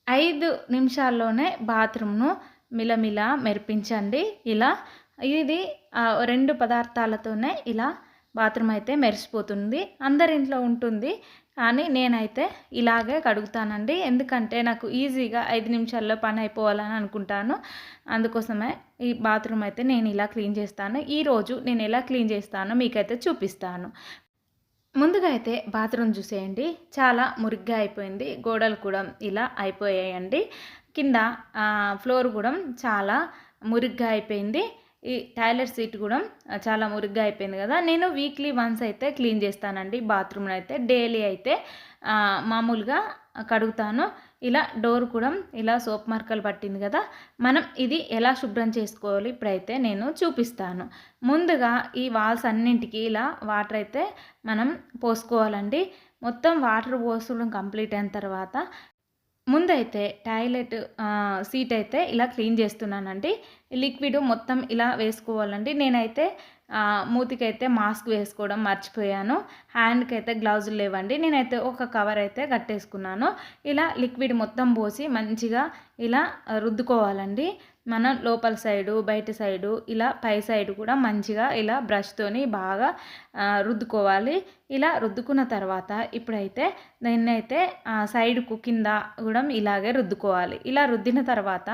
5 నిమిషాల్లోనే బాత్రూమ్‌ను మిలమిల మెరిపించండి. ఇలా ఇది 2 పదార్థాలతోనే ఇలా బాత్రూమ్ అయితే మెరిసిపోతుంది. అందరింట్లో ఉంటుంది. కానీ నేనైతే ఇలాగే కడుగుతానండి. ఎందుకంటే నాకు ఈజీగా 5 నిమిషాల్లో పని అయిపోవాలని అనుకుంటాను. అందుకోసమే ఈ బాత్రూమ్ అయితే నేను ఇలా క్లీన్ చేస్తాను. ఈరోజు నేను ఎలా క్లీన్ చేస్తానో మీకైతే చూపిస్తాను. ముందుగా అయితే బాత్రూమ్ చూసేయండి. చాలా మురికిగా అయిపోయింది. గోడలు కూడా ఇలా అయిపోయాయండి. కింద ఫ్లోర్ కూడా చాలా మురికిగా అయిపోయింది. ఈ టాయిలెట్ సీట్ కూడా చాలా మురికిగా అయిపోయింది కదా. నేను వీక్లీ వన్స్ అయితే క్లీన్ చేస్తానండి బాత్రూమ్ని అయితే. డైలీ అయితే మామూలుగా కడుగుతాను. ఇలా డోర్ కూడా ఇలా సోప్ మార్కలు పట్టింది కదా. మనం ఇది ఎలా శుభ్రం చేసుకోవాలి ఇప్పుడైతే నేను చూపిస్తాను. ముందుగా ఈ వాల్స్ అన్నింటికి ఇలా వాటర్ అయితే మనం పోసుకోవాలండి. మొత్తం వాటర్ పోసుకోవడం కంప్లీట్ అయిన తర్వాత ముందైతే టాయిలెట్ సీట్ అయితే ఇలా క్లీన్ చేస్తున్నానండి. లిక్విడ్ మొత్తం ఇలా వేసుకోవాలండి. నేనైతే మూతికైతే మాస్క్ వేసుకోవడం మర్చిపోయాను. హ్యాండ్కి అయితే గ్లౌజులు లేవండి. నేనైతే ఒక కవర్ అయితే కట్టేసుకున్నాను. ఇలా లిక్విడ్ మొత్తం పోసి మంచిగా ఇలా రుద్దుకోవాలండి. మనం లోపల సైడు బయట సైడు ఇలా పై సైడు కూడా మంచిగా ఇలా బ్రష్తోని బాగా రుద్దుకోవాలి. ఇలా రుద్దుకున్న తర్వాత ఇప్పుడైతే దీన్నైతే సైడ్కు కింద కూడా ఇలాగే రుద్దుకోవాలి. ఇలా రుద్దిన తర్వాత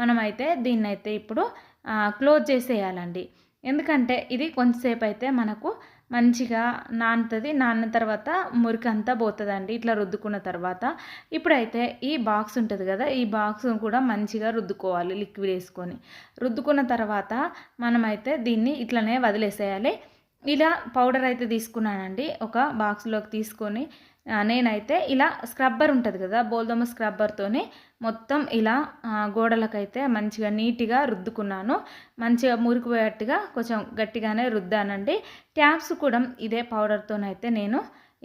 మనమైతే దీన్నైతే ఇప్పుడు క్లోజ్ చేసేయాలండి. ఎందుకంటే ఇది కొంచెంసేపు అయితే మనకు మంచిగా నానుతుంది. నానిన తర్వాత మురికి అంతా పోతుందండి ఇట్లా రుద్దుకున్న తర్వాత. ఇప్పుడైతే ఈ బాక్స్ ఉంటుంది కదా, ఈ బాక్స్ కూడా మంచిగా రుద్దుకోవాలి లిక్విడ్ వేసుకొని. రుద్దుకున్న తర్వాత మనమైతే దీన్ని ఇట్లనే వదిలేసేయాలి. ఇలా పౌడర్ అయితే తీసుకున్నానండి ఒక బాక్స్లోకి తీసుకొని. నేనైతే ఇలా స్క్రబ్బర్ ఉంటుంది కదా, బోల్దమ్మ స్క్రబ్బర్తోని మొత్తం ఇలా గోడలకైతే మంచిగా నీట్గా రుద్దుకున్నాను. మంచిగా మురికిపోయేట్టుగా కొంచెం గట్టిగానే రుద్దానండి. ట్యాప్స్ కూడా ఇదే పౌడర్తోనైతే నేను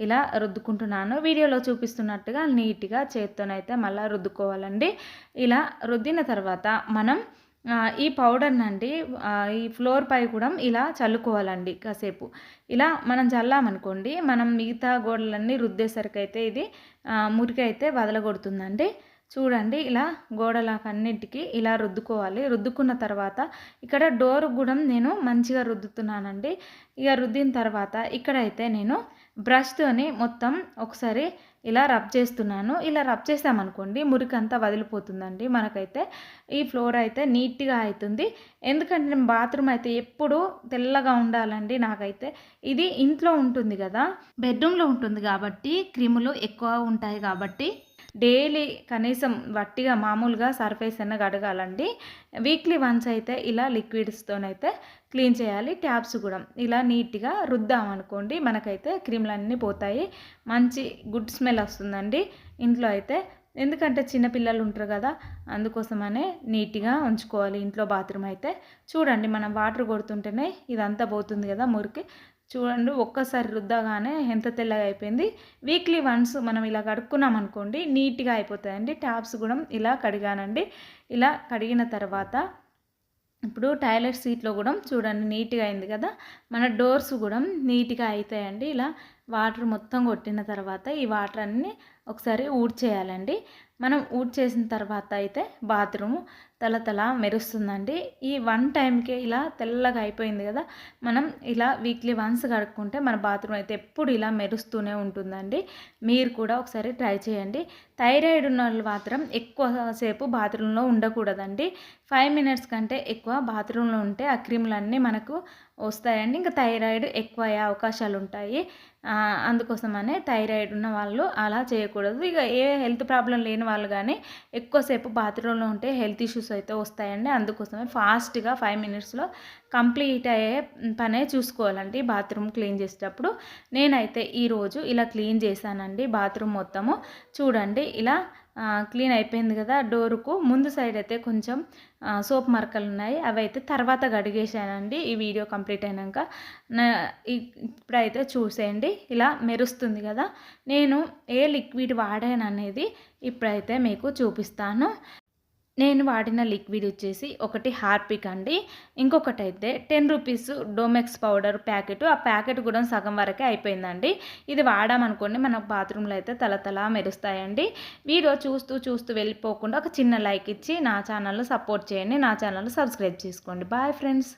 ఇలా రుద్దుకుంటున్నాను. వీడియోలో చూపిస్తున్నట్టుగా నీట్గా చేత్తోనైతే మళ్ళీ రుద్దుకోవాలండి. ఇలా రుద్దిన తర్వాత మనం ఈ పౌడర్నండి ఈ ఫ్లోర్ పై కూడా ఇలా చల్లుకోవాలండి కాసేపు. ఇలా మనం చల్లామనుకోండి, మనం మిగతా గోడలన్నీ రుద్దేసరికి అయితే ఇది మురికి అయితే వదలగొడుతుందండి. చూడండి ఇలా గోడలకన్నిటికీ ఇలా రుద్దుకోవాలి. రుద్దుకున్న తర్వాత ఇక్కడ డోర్ కూడా నేను మంచిగా రుద్దుతున్నానండి. ఇక రుద్దిన తర్వాత ఇక్కడైతే నేను బ్రష్తోని మొత్తం ఒకసారి ఇలా రబ్ చేస్తున్నాను. ఇలా రబ్ చేసామనుకోండి మురికంతా వదిలిపోతుందండి. మనకైతే ఈ ఫ్లోర్ అయితే నీట్గా అవుతుంది. ఎందుకంటే బాత్రూమ్ అయితే ఎప్పుడూ తెల్లగా ఉండాలండి. నాకైతే ఇది ఇంట్లో ఉంటుంది కదా, బెడ్రూమ్లో ఉంటుంది కాబట్టి క్రిములు ఎక్కువ ఉంటాయి కాబట్టి డైలీ కనీసం వట్టిగా మామూలుగా సర్ఫేస్ అన్న కడగాలండి. వీక్లీ వన్స్ అయితే ఇలా లిక్విడ్స్తోనైతే క్లీన్ చేయాలి. ట్యాప్స్ కూడా ఇలా నీట్గా రుద్దామనుకోండి మనకైతే క్రిములన్నీ పోతాయి. మంచి గుడ్ స్మెల్ వస్తుందండి ఇంట్లో అయితే. ఎందుకంటే చిన్నపిల్లలు ఉంటారు కదా, అందుకోసమనే నీట్గా ఉంచుకోవాలి ఇంట్లో బాత్రూమ్ అయితే. చూడండి మనం వాటర్ కొడుతుంటేనే ఇదంతా పోతుంది కదా మురికి. చూడండి ఒక్కసారి రుద్దగానే ఎంత తెల్లగా అయిపోయింది. వీక్లీ వన్స్ మనం ఇలా కడుక్కున్నాం అనుకోండి నీట్గా అయిపోతాయండి. ట్యాప్స్ కూడా ఇలా కడిగానండి. ఇలా కడిగిన తర్వాత ఇప్పుడు టాయిలెట్ సీట్లో కూడా చూడండి నీట్గా అయింది కదా. మన డోర్స్ కూడా నీట్గా అవుతాయండి. ఇలా వాటర్ మొత్తం కొట్టిన తర్వాత ఈ వాటర్ అన్నీ ఒకసారి ఊడ్చేయాలండి. మనం ఊడ్చేసిన తర్వాత అయితే బాత్రూము తల మెరుస్తుందండి. ఈ వన్ టైంకే ఇలా తెల్లగా అయిపోయింది కదా. మనం ఇలా వీక్లీ వన్స్ కడుక్కుంటే మన బాత్రూమ్ అయితే ఎప్పుడు ఇలా మెరుస్తూనే ఉంటుందండి. మీరు కూడా ఒకసారి ట్రై చేయండి. థైరాయిడ్ ఉన్న వాళ్ళు మాత్రం ఎక్కువసేపు బాత్రూంలో ఉండకూడదండి. 5 మినిట్స్ కంటే ఎక్కువ బాత్రూంలో ఉంటే ఆ క్రిములన్నీ మనకు వస్తాయండి. ఇంకా థైరాయిడ్ ఎక్కువ అయ్యే అవకాశాలు ఉంటాయి. అందుకోసమనే థైరాయిడ్ ఉన్న వాళ్ళు అలా చేయకూడదు. ఇక ఏ హెల్త్ ప్రాబ్లం లేని వాళ్ళు కానీ ఎక్కువసేపు బాత్రూంలో ఉంటే హెల్త్ ఇష్యూస్ అయితే వస్తాయండి. అందుకోసమే ఫాస్ట్గా 5 మినిట్స్లో కంప్లీట్ అయ్యే పనే చూసుకోవాలండి బాత్రూమ్ క్లీన్ చేసేటప్పుడు. నేనైతే ఈరోజు ఇలా క్లీన్ చేశానండి బాత్రూమ్ మొత్తము. చూడండి ఇలా క్లీన్ అయిపోయింది కదా. డోరుకు ముందు సైడ్ అయితే కొంచెం సోప్ మరకలు ఉన్నాయి, అవి అయితే తర్వాత కడిగేసానండి ఈ వీడియో కంప్లీట్ అయినాక. ఇప్పుడైతే చూసేయండి ఇలా మెరుస్తుంది కదా. నేను ఏ లిక్విడ్ వాడాను అనేది ఇప్పుడైతే మీకు చూపిస్తాను. నేను వాడిన లిక్విడ్ వచ్చేసి ఒకటి హార్పిక్ అండి. ఇంకొకటైతే 10 రూపీస్ డోమెక్స్ పౌడర్ ప్యాకెట్. ఆ ప్యాకెట్ కూడా సగం వరకే అయిపోయిందండి. ఇది వాడామనుకోండి మన బాత్రూంలో అయితే తలతలా మెరుస్తాయండి. వీడియో చూస్తూ వెళ్ళిపోకుండా ఒక చిన్న లైక్ ఇచ్చి నా ఛానల్‌ని సపోర్ట్ చేయండి. నా ఛానల్‌ని సబ్స్క్రైబ్ చేసుకోండి. Bye friends.